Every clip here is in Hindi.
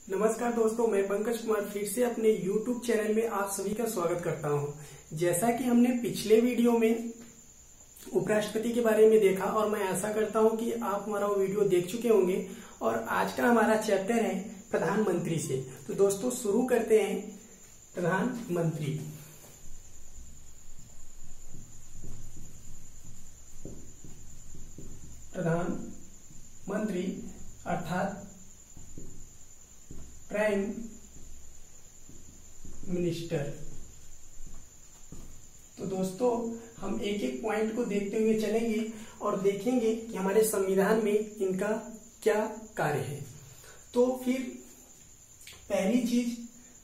नमस्कार दोस्तों, मैं पंकज कुमार फिर से अपने YouTube चैनल में आप सभी का स्वागत करता हूं। जैसा कि हमने पिछले वीडियो में उपराष्ट्रपति के बारे में देखा और मैं आशा करता हूं कि आप हमारा वो वीडियो देख चुके होंगे। और आज का हमारा चैप्टर है प्रधानमंत्री से। तो दोस्तों शुरू करते हैं। प्रधानमंत्री अर्थात प्राइम मिनिस्टर। तो दोस्तों हम एक एक पॉइंट को देखते हुए चलेंगे और देखेंगे कि हमारे संविधान में इनका क्या कार्य है। तो फिर पहली चीज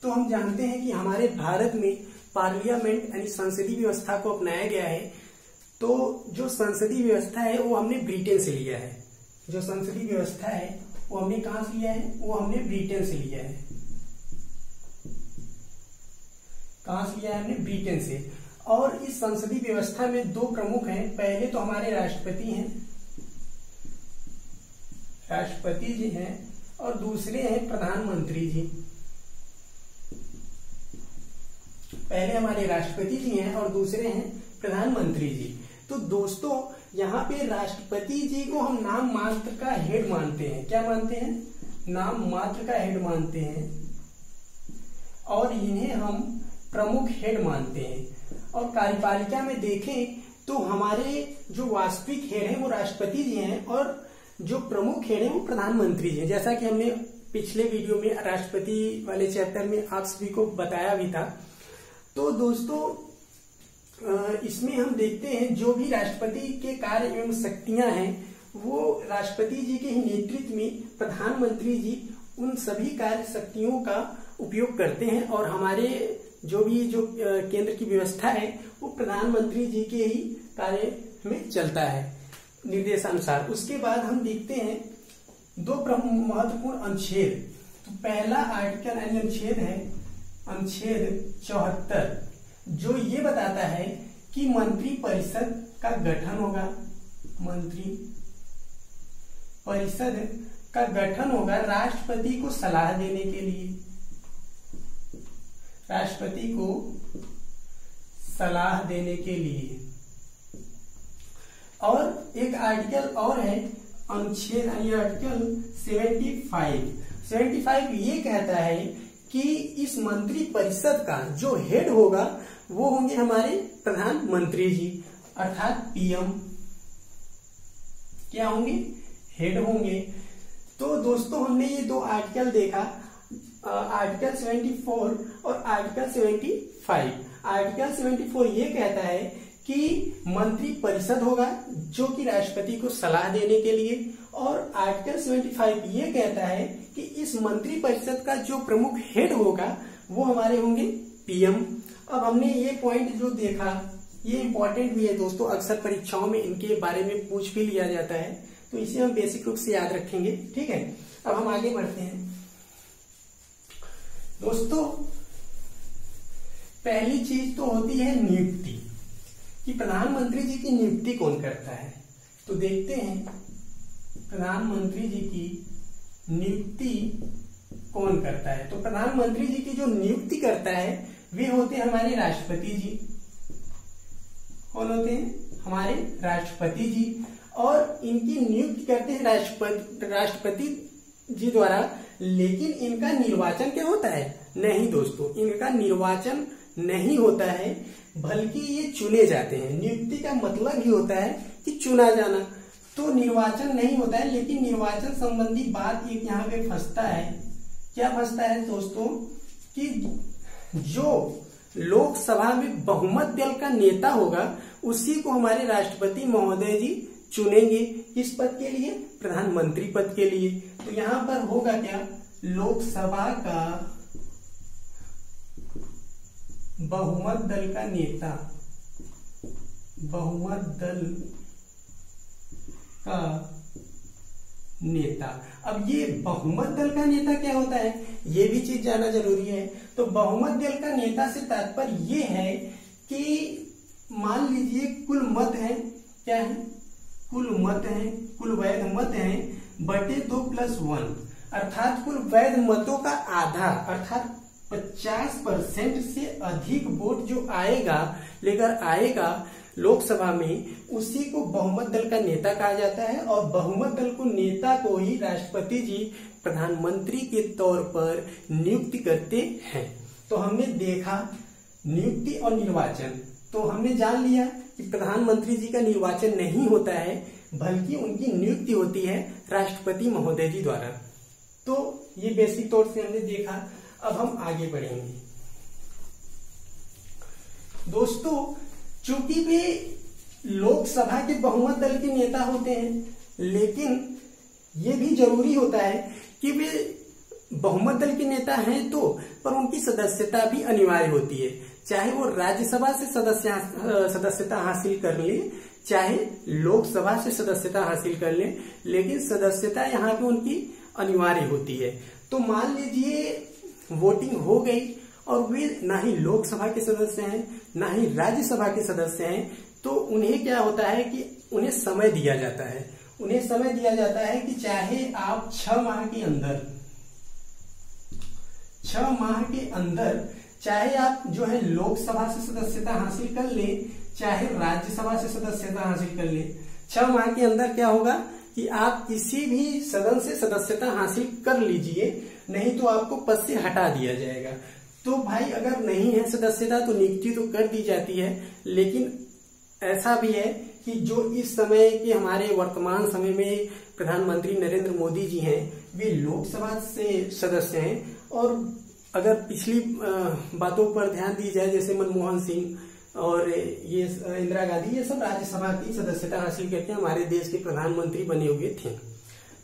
तो हम जानते हैं कि हमारे भारत में पार्लियामेंट यानी संसदीय व्यवस्था को अपनाया गया है। तो जो संसदीय व्यवस्था है वो हमने ब्रिटेन से लिया है। जो संसदीय व्यवस्था है वो हमने कहां से लिया है? वो हमने ब्रिटेन से लिया है। कहां से लिया है हमने? ब्रिटेन से। और इस संसदीय व्यवस्था में दो प्रमुख हैं। पहले तो हमारे राष्ट्रपति हैं, राष्ट्रपति जी हैं, और दूसरे हैं प्रधानमंत्री जी। पहले हमारे राष्ट्रपति जी हैं और दूसरे हैं प्रधानमंत्री जी। तो दोस्तों यहाँ पे राष्ट्रपति जी को हम नाम मात्र का हेड मानते हैं। क्या मानते हैं? नाम मात्र का हेड मानते हैं और इन्हें हम प्रमुख हेड मानते हैं। और कार्यपालिका में देखें तो हमारे जो वास्तविक हेड हैं वो राष्ट्रपति जी हैं और जो प्रमुख हेड हैं वो प्रधानमंत्री जी हैं। जैसा कि हमने पिछले वीडियो में राष्ट्रपति वाले चैप्टर में आप सभी को बताया भी था। तो दोस्तों इसमें हम देखते हैं जो भी राष्ट्रपति के कार्य एवं शक्तियां हैं वो राष्ट्रपति जी के ही नेतृत्व में प्रधानमंत्री जी उन सभी कार्य शक्तियों का उपयोग करते हैं और हमारे जो केंद्र की व्यवस्था है वो प्रधानमंत्री जी के ही कार्य में चलता है निर्देशानुसार। उसके बाद हम देखते हैं दो महत्वपूर्ण अनुच्छेद। तो पहला आर्टिकल यानी अनुच्छेद है अनुच्छेद 74, जो ये बताता है कि मंत्री परिषद का गठन होगा। मंत्री परिषद का गठन होगा राष्ट्रपति को सलाह देने के लिए। राष्ट्रपति को सलाह देने के लिए। और एक आर्टिकल और है अनुच्छेद आर्टिकल 75 ये कहता है कि इस मंत्री परिषद का जो हेड होगा वो होंगे हमारे प्रधानमंत्री जी अर्थात पीएम। क्या होंगे? हेड होंगे। तो दोस्तों हमने ये दो आर्टिकल देखा, आर्टिकल 74 और आर्टिकल 75। आर्टिकल 74 ये कहता है कि मंत्री परिषद होगा जो कि राष्ट्रपति को सलाह देने के लिए, और आर्टिकल 75 ये कहता है कि इस मंत्री परिषद का जो प्रमुख हेड होगा वो हमारे होंगे पीएम। अब हमने ये पॉइंट जो देखा ये इंपॉर्टेंट भी है दोस्तों, अक्सर परीक्षाओं में इनके बारे में पूछ भी लिया जाता है, तो इसे हम बेसिक रूप से याद रखेंगे। ठीक है, अब हम आगे बढ़ते हैं। दोस्तों पहली चीज तो होती है नियुक्ति, कि प्रधानमंत्री जी की नियुक्ति कौन करता है। तो देखते हैं प्रधानमंत्री जी की नियुक्ति कौन करता है। तो प्रधानमंत्री जी की जो नियुक्ति करता है वे होते हैं हमारे राष्ट्रपति जी। कौन होते हैं? हमारे राष्ट्रपति जी। और इनकी नियुक्ति करते हैं राष्ट्रपति जी द्वारा। लेकिन इनका निर्वाचन क्या होता है? नहीं दोस्तों, इनका निर्वाचन नहीं होता है, बल्कि ये चुने जाते हैं। नियुक्ति का मतलब ही होता है कि चुना जाना। तो निर्वाचन नहीं होता है, लेकिन निर्वाचन संबंधी बात एक यहाँ पे फंसता है। क्या फंसता है दोस्तों? कि जो लोकसभा में बहुमत दल का नेता होगा उसी को हमारे राष्ट्रपति महोदय जी चुनेंगे। किस पद के लिए? प्रधानमंत्री पद के लिए। तो यहाँ पर होगा क्या? लोकसभा का बहुमत दल का नेता, बहुमत दल का नेता। अब ये बहुमत दल का नेता क्या होता है ये भी चीज जानना जरूरी है। तो बहुमत दल का नेता से तात्पर्य ये है कि मान लीजिए कुल मत है, क्या है? कुल मत है, कुल वैध मत है बटे 2 + 1, अर्थात कुल वैध मतों का आधा अर्थात 50% से अधिक वोट जो आएगा लेकर आएगा लोकसभा में, उसी को बहुमत दल का नेता कहा जाता है। और बहुमत दल को नेता को ही राष्ट्रपति जी प्रधानमंत्री के तौर पर नियुक्ति करते हैं। तो हमने देखा नियुक्ति और निर्वाचन, तो हमने जान लिया कि प्रधानमंत्री जी का निर्वाचन नहीं होता है, बल्कि उनकी नियुक्ति होती है राष्ट्रपति महोदय जी द्वारा। तो ये बेसिक तौर से हमने देखा। अब हम आगे बढ़ेंगे। दोस्तों, चूंकि वे लोकसभा के बहुमत दल के नेता होते हैं, लेकिन ये भी जरूरी होता है कि वे बहुमत दल के नेता हैं तो पर उनकी सदस्यता भी अनिवार्य होती है, चाहे वो राज्यसभा से सदस्यता हासिल कर ले, चाहे लोकसभा से सदस्यता हासिल कर ले, लेकिन सदस्यता यहाँ पे उनकी अनिवार्य होती है। तो मान लीजिए वोटिंग हो गई और वे ना ही लोकसभा के सदस्य हैं ना ही राज्यसभा के सदस्य हैं, तो उन्हें क्या होता है कि उन्हें समय दिया जाता है। उन्हें समय दिया जाता है कि चाहे आप 6 माह के अंदर चाहे आप जो है लोकसभा से सदस्यता हासिल कर ले, चाहे राज्यसभा से सदस्यता हासिल कर ले, 6 माह के अंदर क्या होगा कि आप किसी भी सदन से सदस्यता हासिल कर लीजिए, नहीं तो आपको पद से हटा दिया जाएगा। तो भाई अगर नहीं है सदस्यता तो नियुक्ति तो कर दी जाती है, लेकिन ऐसा भी है कि जो इस समय के हमारे वर्तमान समय में प्रधानमंत्री नरेंद्र मोदी जी हैं, वे लोकसभा से सदस्य हैं। और अगर पिछली बातों पर ध्यान दी जाए, जैसे मनमोहन सिंह और ये इंदिरा गांधी, ये सब राज्यसभा की सदस्यता हासिल करके हमारे देश के प्रधानमंत्री बने हुए थे।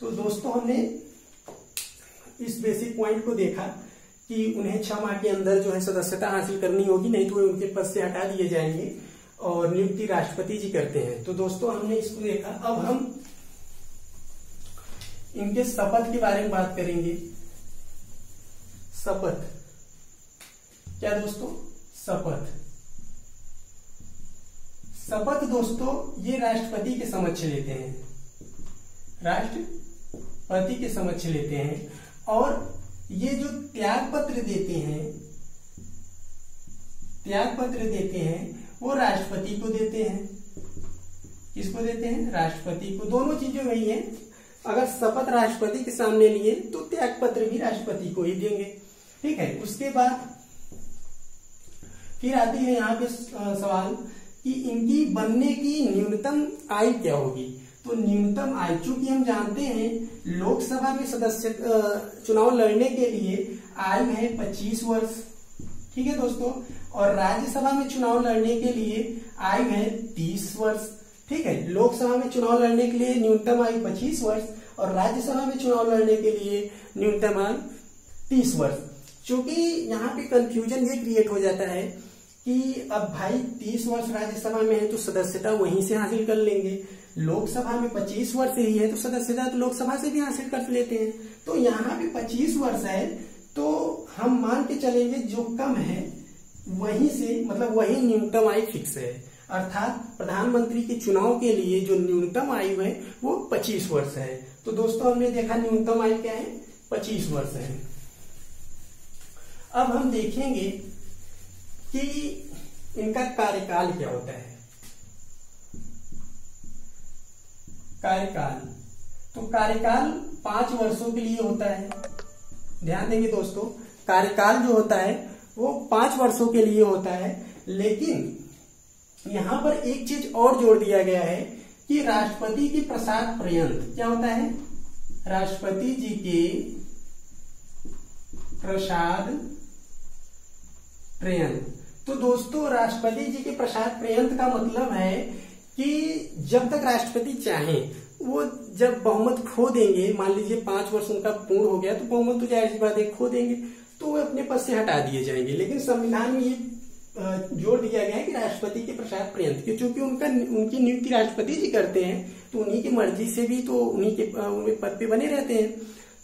तो दोस्तों, हमने इस बेसिक पॉइंट को देखा कि उन्हें 6 माह के अंदर जो है सदस्यता हासिल करनी होगी, नहीं तो वे उनके पद से हटा दिए जाएंगे और नियुक्ति राष्ट्रपति जी करते हैं। तो दोस्तों, हमने इसको देखा। अब हम इनके शपथ के बारे में बात करेंगे। शपथ क्या दोस्तों? शपथ दोस्तों ये राष्ट्रपति के समक्ष लेते हैं, राष्ट्रपति के समक्ष लेते हैं। और ये जो त्याग पत्र देते हैं वो राष्ट्रपति को देते हैं। किसको देते हैं? राष्ट्रपति को। दोनों चीजें वही हैं। अगर शपथ राष्ट्रपति के सामने लिए तो त्याग पत्र भी राष्ट्रपति को ही देंगे। ठीक है। उसके बाद फिर आती है यहाँ पे सवाल कि इनकी बनने की न्यूनतम आयु क्या होगी। तो न्यूनतम आयु, चूंकि हम जानते हैं लोकसभा में सदस्य चुनाव लड़ने के लिए आयु है 25 वर्ष। ठीक है दोस्तों। और राज्यसभा में चुनाव लड़ने के लिए आयु है 30 वर्ष। ठीक है। लोकसभा में चुनाव लड़ने के लिए न्यूनतम आयु 25 वर्ष और राज्यसभा में चुनाव लड़ने के लिए न्यूनतम आयु 30 वर्ष। चूंकि यहाँ पे कंफ्यूजन ये क्रिएट हो जाता है कि अब भाई 30 वर्ष राज्यसभा में है तो सदस्यता वहीं से हासिल कर लेंगे, लोकसभा में 25 वर्ष ही है तो सदस्यता तो लोकसभा से भी हासिल कर लेते हैं। तो यहाँ पे 25 वर्ष है तो हम मान के चलेंगे जो कम है वहीं से, मतलब वही न्यूनतम आयु फिक्स है। अर्थात प्रधानमंत्री के चुनाव के लिए जो न्यूनतम आयु है वो 25 वर्ष है। तो दोस्तों, हमने देखा न्यूनतम आयु क्या है? 25 वर्ष है। अब हम देखेंगे कि इनका कार्यकाल क्या होता है। कार्यकाल, तो कार्यकाल 5 वर्षों के लिए होता है। ध्यान देंगे दोस्तों, कार्यकाल जो होता है वो 5 वर्षों के लिए होता है। लेकिन यहां पर एक चीज और जोड़ दिया गया है कि राष्ट्रपति के प्रसाद पर्यंत क्या होता है? राष्ट्रपति जी के प्रसाद पर्यंत। तो दोस्तों, राष्ट्रपति जी के प्रसाद पर्यंत का मतलब है कि जब तक राष्ट्रपति चाहें, वो जब बहुमत खो देंगे, मान लीजिए 5 वर्ष उनका पूर्ण हो गया तो बहुमत तो जाहिर सी बात है खो देंगे, तो वो अपने पद से हटा दिए जाएंगे। लेकिन संविधान में ये जोड़ दिया गया है कि राष्ट्रपति के प्रसाद पर्यंत, क्योंकि उनकी नियुक्ति राष्ट्रपति जी करते हैं तो उन्हीं की मर्जी से भी तो उन्हीं के पद पे बने रहते हैं।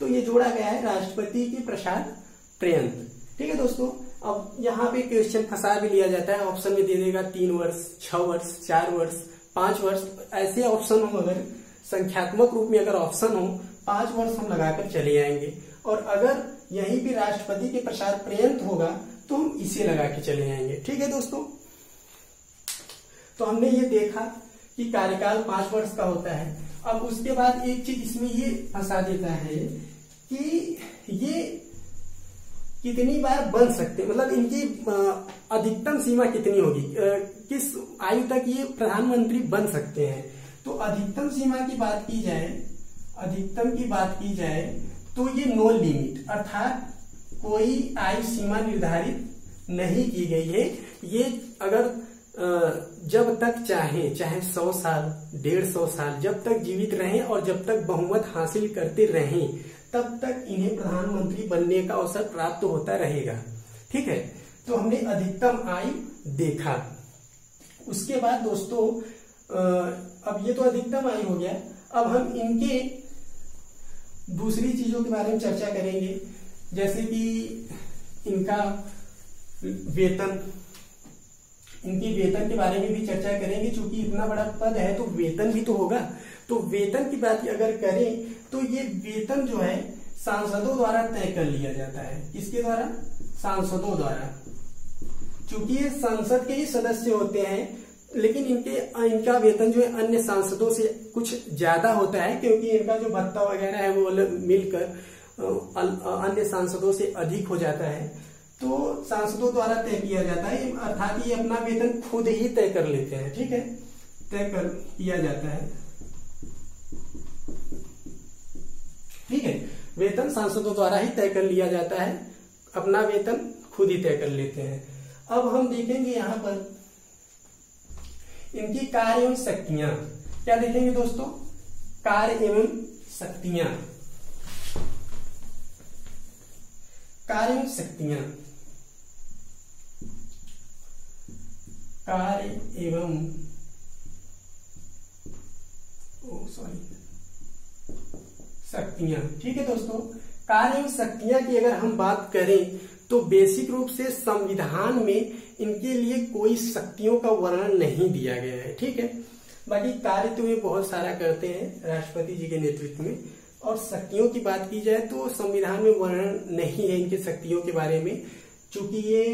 तो ये जोड़ा गया है राष्ट्रपति के प्रसाद पर्यंत। ठीक है दोस्तों। अब यहाँ पे क्वेश्चन फंसा भी लिया जाता है, ऑप्शन में दे देगा 3 वर्ष, 6 वर्ष, 4 वर्ष, 5 वर्ष, ऐसे ऑप्शन हो, अगर संख्यात्मक रूप में अगर ऑप्शन हो 5 वर्ष हम लगाकर चले आएंगे, और अगर यहीं भी राष्ट्रपति के प्रसाद पर्यंत होगा तो हम इसे लगा के चले आएंगे। ठीक है दोस्तों, तो हमने ये देखा कि कार्यकाल 5 वर्ष का होता है। अब उसके बाद एक चीज इसमें ये फंसा देता है कि ये कितनी बार बन सकते, मतलब इनकी अधिकतम सीमा कितनी होगी, किस आयु तक ये प्रधानमंत्री बन सकते हैं। तो अधिकतम सीमा की बात की जाए, अधिकतम की बात की जाए तो ये नो लिमिट, अर्थात कोई आयु सीमा निर्धारित नहीं की गई है। ये अगर जब तक चाहे, चाहे 100 साल, 150 साल, जब तक जीवित रहें और जब तक बहुमत हासिल करते रहें, तब तक इन्हें प्रधानमंत्री बनने का अवसर प्राप्त होता रहेगा। ठीक है, तो हमने अधिकतम आयु देखा। उसके बाद दोस्तों अब ये तो अधिकतम आयु हो गया, अब हम इनके दूसरी चीजों के बारे में चर्चा करेंगे, जैसे कि इनका वेतन, इनकी वेतन के बारे में भी चर्चा करेंगे। चूंकि इतना बड़ा पद है तो वेतन भी तो होगा। तो वेतन की बात अगर करें तो ये वेतन जो है सांसदों द्वारा तय कर लिया जाता है। किसके द्वारा? सांसदों द्वारा। चूंकि ये संसद के ही सदस्य होते हैं, लेकिन इनका वेतन जो है अन्य सांसदों से कुछ ज्यादा होता है, क्योंकि इनका जो भत्ता वगैरह है वो मिलकर अन्य सांसदों से अधिक हो जाता है। तो सांसदों द्वारा तय किया जाता है, अर्थात ये अपना वेतन खुद ही तय कर लेते हैं। ठीक है, तय कर किया जाता है। ठीक है, वेतन सांसदों द्वारा ही तय कर लिया जाता है, अपना वेतन खुद ही तय कर लेते हैं। अब हम देखेंगे यहां पर इनकी कार्य एवं शक्तियां। क्या देखेंगे दोस्तों? कार्य एवं शक्तियां, कार्य एवं शक्तियां, कार्य एवं शक्तियां। ठीक है दोस्तों, कार्य एवं शक्तियां की अगर हम बात करें तो बेसिक रूप से संविधान में इनके लिए कोई शक्तियों का वर्णन नहीं दिया गया है। ठीक है, बाकी कार्य तो ये बहुत सारा करते हैं राष्ट्रपति जी के नेतृत्व में, और शक्तियों की बात की जाए तो संविधान में वर्णन नहीं है इनकी शक्तियों के बारे में। चूंकि ये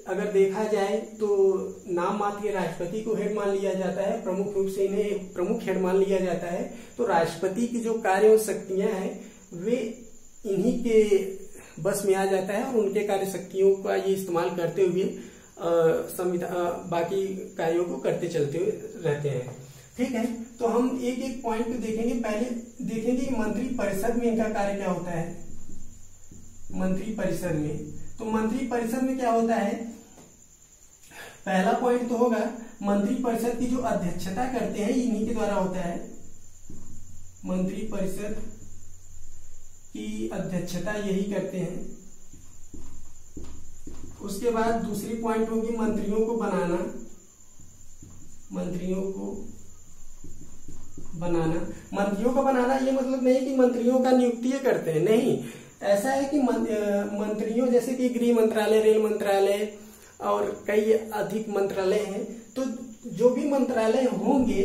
अगर देखा जाए तो नाम मात्र के राष्ट्रपति को हेड मान लिया जाता है, प्रमुख रूप से इन्हें प्रमुख हेड मान लिया जाता है। तो राष्ट्रपति की जो कार्य और शक्तियां हैं वे इन्हीं के बस में आ जाता है, और उनके कार्य शक्तियों का ये इस्तेमाल करते हुए बाकी कार्यों को करते चलते हुए रहते हैं। ठीक है, तो हम एक एक पॉइंट देखेंगे। पहले देखेंगे मंत्री परिषद में इनका कार्य क्या होता है। मंत्री परिषद में, तो मंत्री परिषद में क्या होता है, पहला पॉइंट तो होगा मंत्री परिषद की जो अध्यक्षता करते हैं इन्हीं के द्वारा होता है। मंत्री परिषद की अध्यक्षता यही करते हैं। उसके बाद दूसरी पॉइंट होगी मंत्रियों को बनाना। मंत्रियों को बनाना, मंत्रियों का बनाना ये मतलब नहीं कि मंत्रियों का नियुक्ति करते हैं, नहीं। ऐसा है कि मंत्रियों जैसे कि गृह मंत्रालय, रेल मंत्रालय और कई अधिक मंत्रालय हैं, तो जो भी मंत्रालय होंगे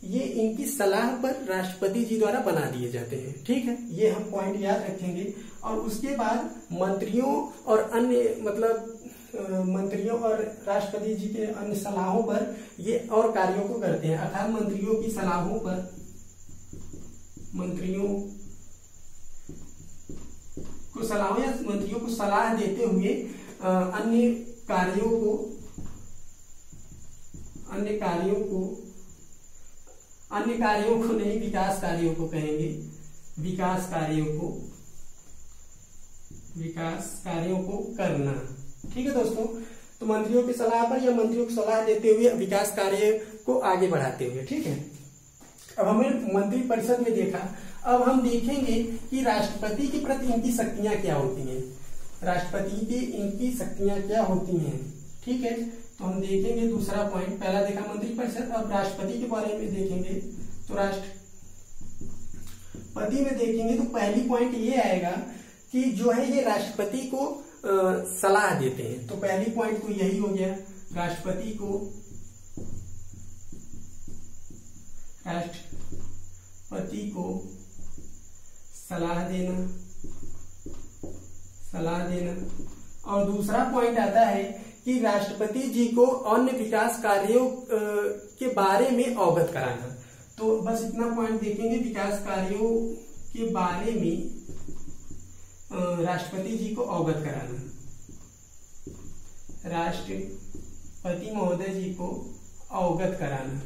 ये इनकी सलाह पर राष्ट्रपति जी द्वारा बना दिए जाते हैं। ठीक है, ये हम पॉइंट याद रखेंगे। और उसके बाद मंत्रियों और अन्य मंत्रियों और राष्ट्रपति जी के अन्य सलाहों पर ये और कार्यों को करते हैं, अर्थात मंत्रियों की सलाहों पर, मंत्रियों को सलाह या मंत्रियों को सलाह देते हुए अन्य कार्यों को नहीं, विकास कार्यों को कहेंगे, विकास कार्यों को करना। ठीक है दोस्तों, तो मंत्रियों की सलाह पर या मंत्रियों को सलाह देते हुए विकास कार्य को आगे बढ़ाते हुए। ठीक है, अब हमें मंत्री परिषद में देखा। अब हम देखेंगे कि राष्ट्रपति के प्रति इनकी शक्तियां क्या होती हैं। राष्ट्रपति की इनकी शक्तियां क्या होती हैं। ठीक है, तो हम देखेंगे दूसरा पॉइंट। पहला देखा मंत्री परिषद, अब राष्ट्रपति के बारे में देखेंगे। तो राष्ट्रपति में देखेंगे तो पहली पॉइंट ये आएगा कि जो है ये राष्ट्रपति को सलाह देते हैं। तो पहली पॉइंट तो यही हो गया, राष्ट्रपति को सलाह देना। और दूसरा पॉइंट आता है कि राष्ट्रपति जी को अन्य विकास कार्यों के बारे में अवगत कराना। तो बस इतना पॉइंट देखेंगे, विकास कार्यों के बारे में राष्ट्रपति जी को अवगत कराना, राष्ट्रपति महोदय जी को अवगत कराना।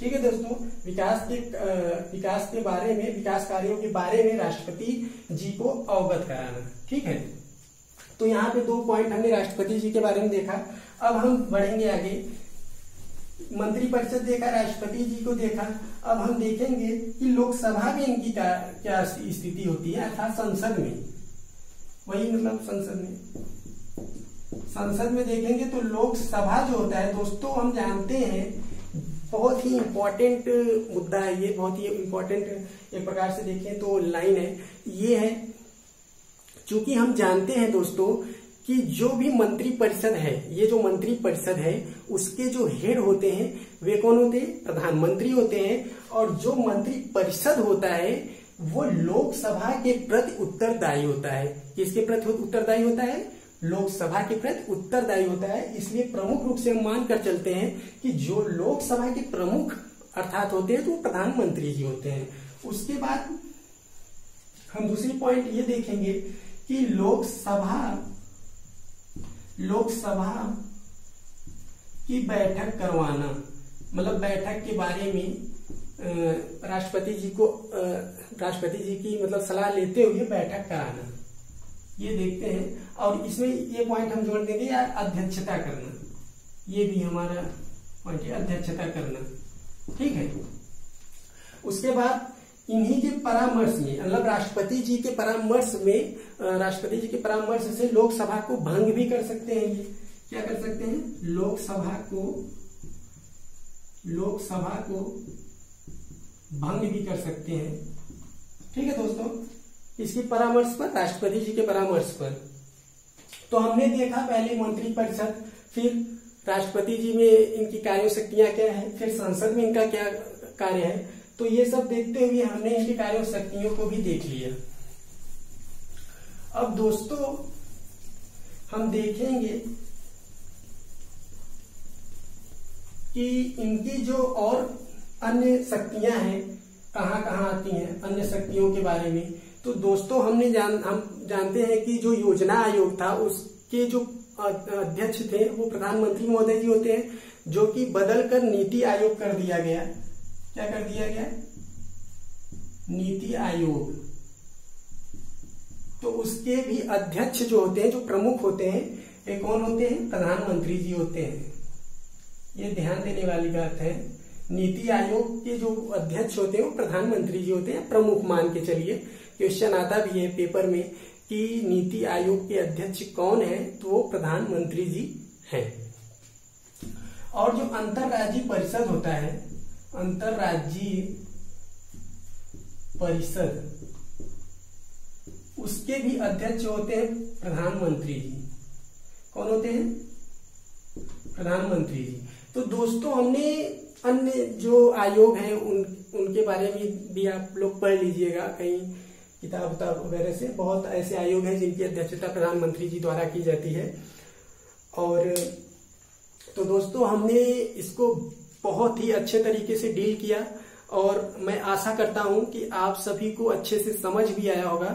ठीक है दोस्तों, विकास के बारे में, विकास कार्यों के बारे में राष्ट्रपति जी को अवगत कराना। ठीक है, तो यहाँ पे 2 पॉइंट हमने राष्ट्रपति जी के बारे में देखा। अब हम बढ़ेंगे आगे, मंत्रिपरिषद देखा, राष्ट्रपति जी को देखा। अब हम देखेंगे कि लोकसभा में इनकी क्या स्थिति होती है, अर्थात संसद में, वही मतलब संसद में देखेंगे तो लोकसभा जो होता है दोस्तों, हम जानते हैं बहुत ही इम्पोर्टेंट मुद्दा है ये, बहुत ही इम्पोर्टेंट एक प्रकार से देखें तो लाइन है ये है, चूंकि हम जानते हैं दोस्तों कि जो भी मंत्रिपरिषद है, ये जो मंत्रिपरिषद है उसके जो हेड होते हैं वे कौन होते हैं, प्रधानमंत्री होते हैं। और जो मंत्रिपरिषद होता है वो लोकसभा के प्रति उत्तरदायी होता है। किसके प्रति उत्तरदायी होता है, लोकसभा के प्रति उत्तरदायी होता है। इसलिए प्रमुख रूप से हम मान कर चलते हैं कि जो लोकसभा के प्रमुख अर्थात होते हैं तो प्रधानमंत्री जी होते हैं। उसके बाद हम दूसरी पॉइंट ये देखेंगे कि लोकसभा की बैठक करवाना, मतलब बैठक के बारे में राष्ट्रपति जी की मतलब सलाह लेते हुए बैठक कराना, ये देखते हैं। और इसमें ये पॉइंट हम जोड़ देंगे यार, अध्यक्षता करना, ये भी हमारा पॉइंट है, अध्यक्षता करना। ठीक है, उसके बाद इन्हीं के परामर्श में, मतलब राष्ट्रपति जी के परामर्श से लोकसभा को भंग भी कर सकते हैं। ये क्या कर सकते हैं, लोकसभा को भंग भी कर सकते हैं। ठीक है दोस्तों, इसके परामर्श पर, राष्ट्रपति जी के परामर्श पर। तो हमने देखा पहले मंत्रिपरिषद, फिर राष्ट्रपति जी में इनकी कार्य शक्तियां क्या है, फिर संसद में इनका क्या कार्य है। तो ये सब देखते हुए हमने इनकी कार्य शक्तियों को भी देख लिया। अब दोस्तों हम देखेंगे कि इनकी जो और अन्य शक्तियां हैं कहाँ कहाँ आती हैं, अन्य शक्तियों के बारे में। तो दोस्तों हम जानते हैं कि जो योजना आयोग था उसके जो अध्यक्ष थे वो प्रधानमंत्री महोदय जी होते हैं, जो कि बदल कर नीति आयोग कर दिया गया। क्या कर दिया गया, नीति आयोग। तो उसके भी अध्यक्ष जो होते हैं, जो प्रमुख होते हैं, वे कौन होते हैं, प्रधानमंत्री जी होते हैं। ये ध्यान देने वाली बात है, नीति आयोग के जो अध्यक्ष होते हैं वो प्रधानमंत्री जी होते हैं, प्रमुख मान के चलिए। क्वेश्चन आता भी है पेपर में कि नीति आयोग के अध्यक्ष कौन है, तो वो प्रधानमंत्री जी हैं। और जो अंतर्राज्यीय परिषद होता है, अंतर्राज्यीय परिषद, उसके भी अध्यक्ष होते हैं प्रधानमंत्री जी। कौन होते हैं, प्रधानमंत्री जी। तो दोस्तों हमने अन्य जो आयोग हैं उनके बारे में भी आप लोग पढ़ लीजिएगा कहीं किताब वगैरह से। बहुत ऐसे आयोग हैं जिनकी अध्यक्षता प्रधानमंत्री जी द्वारा की जाती है। और तो दोस्तों हमने इसको बहुत ही अच्छे तरीके से डील किया और मैं आशा करता हूं कि आप सभी को अच्छे से समझ भी आया होगा।